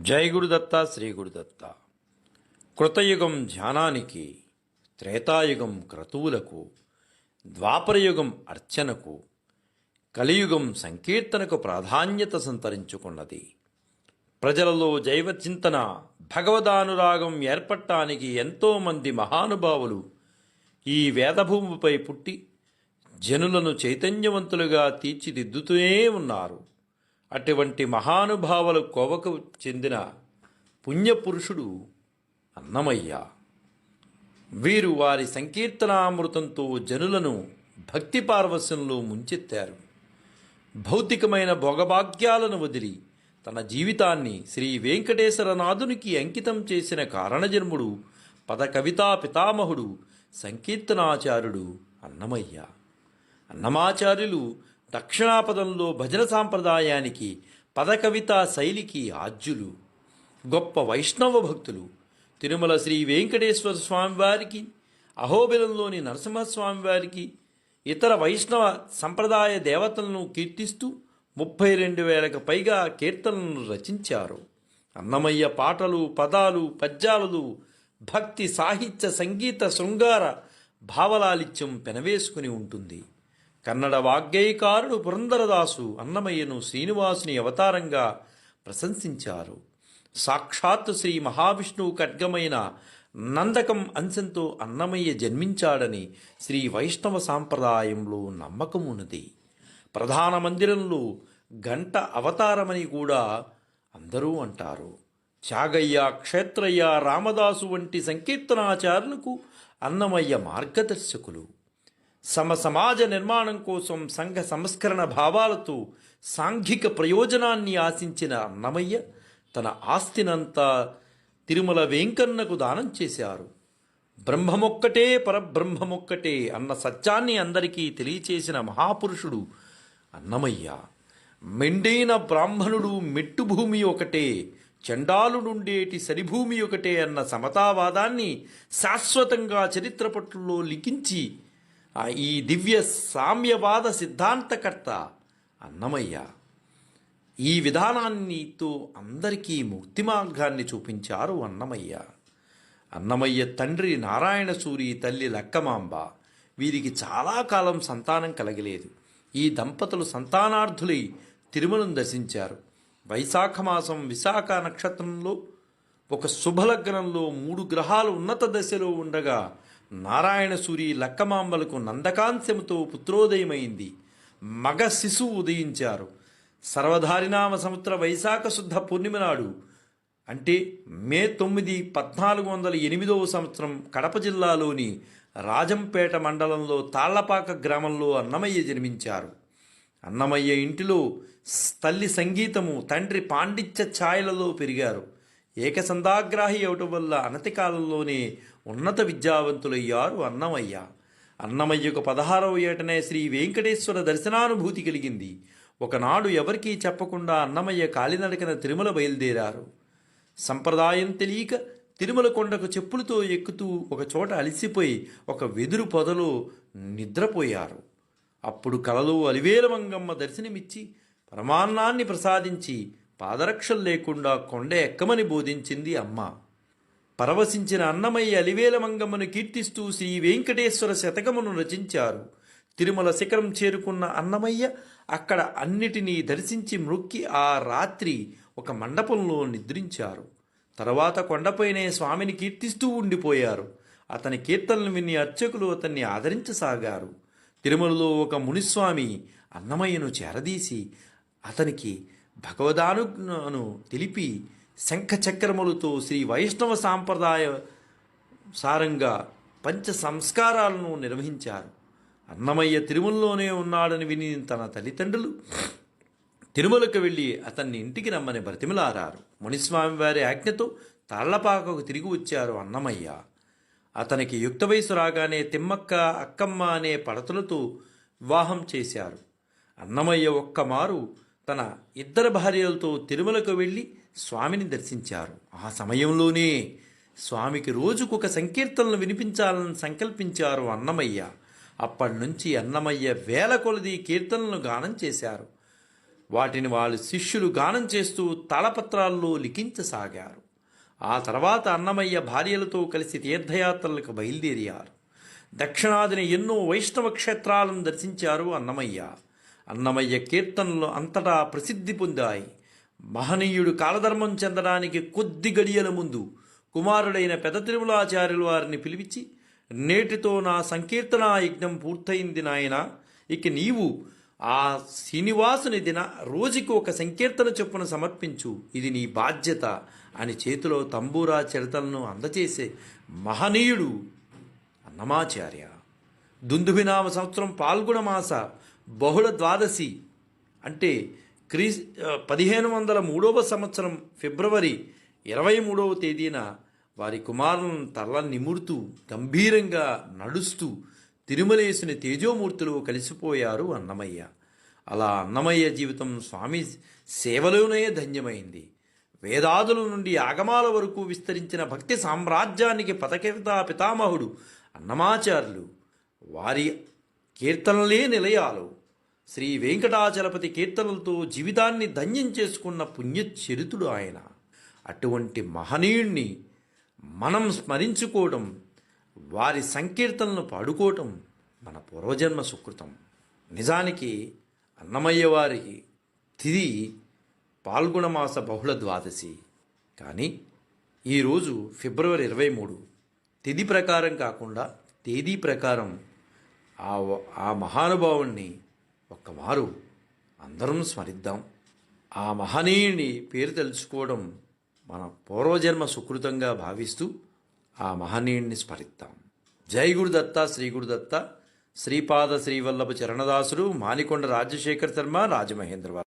జై గురుదత్త శ్రీ గురుదత్త. కృతయుగం ధ్యానానికి, త్రేతాయుగం క్రతువులకు, ద్వాపరయుగం అర్చనకు, కలియుగం సంకీర్తనకు ప్రాధాన్యత సంతరించుకున్నది. ప్రజలలో జైవచింతన, భగవదానురాగం ఏర్పడటానికి ఎంతోమంది మహానుభావులు ఈ వేదభూమిపై పుట్టి జనులను చైతన్యవంతులుగా తీర్చిదిద్దుతూనే ఉన్నారు. అటువంటి మహానుభావుల కోవకు చెందిన పుణ్యపురుషుడు అన్నమయ్య. వీరు వారి సంకీర్తనామృతంతో జనులను భక్తి పార్వశ్యంలో ముంచెత్తారు. భౌతికమైన భోగభాగ్యాలను వదిలి తన జీవితాన్ని శ్రీ వెంకటేశ్వరనాథునికి అంకితం చేసిన కారణజన్ముడు, పద కవితా పితామహుడు, సంకీర్తనాచార్యుడు అన్నమయ్య. అన్నమాచార్యులు దక్షిణాపదంలో భజన సాంప్రదాయానికి, పదకవితా శైలికి ఆద్యులు. గొప్ప వైష్ణవ భక్తులు. తిరుమల శ్రీ వెంకటేశ్వర స్వామివారికి, అహోబిలంలోని నరసింహస్వామివారికి, ఇతర వైష్ణవ సంప్రదాయ దేవతలను కీర్తిస్తూ 32,000కు పైగా కీర్తనలను రచించారు. అన్నమయ్య పాటలు, పదాలు, పద్యాలు భక్తి, సాహిత్య, సంగీత, శృంగార భావలాలిత్యం పెనవేసుకుని ఉంటుంది. కన్నడ వాగ్గేయకారుడు పురందరదాసు అన్నమయ్యను శ్రీనివాసుని అవతారంగా ప్రశంసించారు. సాక్షాత్తు శ్రీ మహావిష్ణువు ఖడ్గమైన నందకం అంశంతో అన్నమయ్య జన్మించాడని శ్రీ వైష్ణవ సాంప్రదాయంలో నమ్మకం ఉన్నది. ప్రధాన మందిరంలో గంట అవతారమని కూడా అందరూ అంటారు. త్యాగయ్య, క్షేత్రయ్య, రామదాసు వంటి సంకీర్తనాచారులకు అన్నమయ్య మార్గదర్శకులు. సమాజ నిర్మాణం కోసం సంఘ సంస్కరణ భావాలతో సాంఘిక ప్రయోజనాన్ని ఆశించిన అన్నమయ్య తన ఆస్తినంతా తిరుమల వెంకన్నకు దానం చేశారు. బ్రహ్మమొక్కటే పరబ్రహ్మమొక్కటే అన్న సత్యాన్ని అందరికీ తెలియచేసిన మహాపురుషుడు అన్నమయ్య. మెండైన బ్రాహ్మణుడు మెట్టుభూమి ఒకటే, చండాలుడుండేటి సరిభూమి ఒకటే అన్న సమతావాదాన్ని శాశ్వతంగా చరిత్ర పట్టులో లిఖించి ఈ దివ్య సామ్యవాద సిద్ధాంతకర్త అన్నమయ్య. ఈ విధానాన్నితో అందరికీ ముక్తి మార్గాన్ని చూపించారు అన్నమయ్య. అన్నమయ్య తండ్రి నారాయణ సూరి, తల్లి లక్కమాంబ. వీరికి చాలా కాలం సంతానం కలగలేదు. ఈ దంపతులు సంతానార్థులై తిరుమలను దర్శించారు. వైశాఖ మాసం విశాఖ నక్షత్రంలో ఒక శుభలగ్నంలో 3 గ్రహాలు ఉన్నత దశలో ఉండగా నారాయణ సూరి లక్కమాంబలకు నందకాంశముతో పుత్రోదయమైంది. మగ శిశువు ఉదయించారు. సర్వధారినామ సంవత్సర వైశాఖ శుద్ధ పూర్ణిమ నాడు, అంటే మే 9, 1408 సంవత్సరం కడప జిల్లాలోని రాజంపేట మండలంలో తాళ్లపాక గ్రామంలో అన్నమయ్య జన్మించారు. అన్నమయ్య ఇంటిలో తల్లి సంగీతము, తండ్రి పాండిత్య ఛాయలలో పెరిగారు. ఏకసంధాగ్రాహి అవటం వల్ల అనతి కాలంలోనే ఉన్నత విద్యావంతులయ్యారు అన్నమయ్య. అన్నమయ్యకు 16వ ఏటనే శ్రీ వెంకటేశ్వర దర్శనానుభూతి కలిగింది. ఒకనాడు ఎవరికీ చెప్పకుండా అన్నమయ్య కాలినడకన తిరుమల బయలుదేరారు. సంప్రదాయం తెలియక తిరుమల కొండకు చెప్పులతో ఎక్కుతూ ఒకచోట అలసిపోయి ఒక వెదురు పొదలో నిద్రపోయారు. అప్పుడు కలలో అలివేల మంగమ్మ దర్శనమిచ్చి పరమాన్నాన్ని ప్రసాదించి పాదరక్షలు లేకుండా కొండ ఎక్కమని బోధించింది అమ్మ. పరవశించిన అన్నమయ్య అలివేల మంగమ్మను కీర్తిస్తూ శ్రీ వెంకటేశ్వర శతకమును రచించారు. తిరుమల శిఖరం చేరుకున్న అన్నమయ్య అక్కడ అన్నిటినీ దర్శించి మ్రొక్కి ఆ రాత్రి ఒక మండపంలో నిద్రించారు. తర్వాత కొండపైనే స్వామిని కీర్తిస్తూ ఉండిపోయారు. అతని కీర్తనలు విని అర్చకులు అతన్ని ఆదరించసాగారు. తిరుమలలో ఒక మునిస్వామి అన్నమయ్యను చేరదీసి అతనికి భగవదానుజ్ఞను తెలిపి శంఖచక్రములతో శ్రీ వైష్ణవ సాంప్రదాయ సారంగా పంచ సంస్కారాలను నిర్వహించారు. అన్నమయ్య తిరుమలలోనే ఉన్నాడని విని తన తల్లిదండ్రులు తిరుమలకు వెళ్ళి అతన్ని ఇంటికి రమ్మని బ్రతిమలారారు. మునిస్వామి వారి ఆజ్ఞతో తాళ్లపాకకు తిరిగి వచ్చారు అన్నమయ్య. అతనికి యుక్త వయసు రాగానే తిమ్మక్క, అక్కమ్మ అనే పడతులతో వివాహం చేశారు. అన్నమయ్య ఒక్కమారు తన 2 భార్యలతో తిరుమలకు వెళ్ళి స్వామిని దర్శించారు. ఆ సమయంలోనే స్వామికి రోజుకొక సంకీర్తనలు వినిపించాలని సంకల్పించారు అన్నమయ్య. అప్పటి నుంచి అన్నమయ్య వేల కొలది కీర్తనలను గానం చేశారు. వాటిని వాళ్ళ శిష్యులు గానం చేస్తూ తాళపత్రాల్లో లిఖించసాగారు. ఆ తర్వాత అన్నమయ్య భార్యలతో కలిసి తీర్థయాత్రలకు బయలుదేరారు. దక్షిణాదిని ఎన్నో వైష్ణవ క్షేత్రాలను దర్శించారు అన్నమయ్య. అన్నమయ్య కీర్తనలు అంతటా ప్రసిద్ధి పొందాయి. మహనీయుడు కాలధర్మం చెందడానికి కొద్ది గడియల ముందు కుమారుడైన పెద తిరుమలాచార్యుల వారిని పిలిపించి, నేటితో నా సంకీర్తనా యజ్ఞం పూర్తయింది నాయన, ఇక నీవు ఆ శ్రీనివాసుని దిన రోజుకి ఒక సంకీర్తన చొప్పున సమర్పించు, ఇది నీ బాధ్యత అని చేతిలో తంబూరా చిడతలను అందచేసే మహనీయుడు అన్నమాచార్య. దుందుభినామ సంవత్సరం పాల్గొన మాస బహుళ ద్వాదశి అంటే 1503 సంవత్సరం ఫిబ్రవరి 23వ తేదీన వారి కుమారులను తల నిమురుతూ గంభీరంగా నడుస్తూ తిరుమలేశుని తేజోమూర్తిలో కలిసిపోయారు అన్నమయ్య. అలా అన్నమయ్య జీవితం స్వామి సేవలోనే ధన్యమైంది. వేదాదుల నుండి ఆగమాల వరకు విస్తరించిన భక్తి సామ్రాజ్యానికి పథకవితా పితామహుడు అన్నమాచార్యులు. వారి కీర్తనలే నిలయాలు. శ్రీ వెంకటాచలపతి కీర్తనలతో జీవితాన్ని ధన్యం చేసుకున్న పుణ్యచరితుడు ఆయన. అటువంటి మహనీయుణ్ణి మనం స్మరించుకోవడం, వారి సంకీర్తనలను పాడుకోవటం మన పూర్వజన్మ సుకృతం. నిజానికి అన్నమయ్య వారికి తిథి పాల్గొనమాస బహుళ ద్వాదశి. కానీ ఈరోజు ఫిబ్రవరి 23 తిథి ప్రకారం కాకుండా తేదీ ప్రకారం ఆ మహానుభావుణ్ణి ఒక్కమారు అందరం స్మరిద్దాం. ఆ మహనీయుని పేరు తెలుసుకోవడం మన పూర్వజన్మ సుకృతంగా భావిస్తూ ఆ మహనీయుణ్ణి స్మరిద్దాం. జై గురుదత్త, శ్రీ గురుదత్త, శ్రీపాద శ్రీవల్లభ చరణదాసుడు, మానికొండ రాజశేఖర శర్మ, రాజమహేంద్రవారు.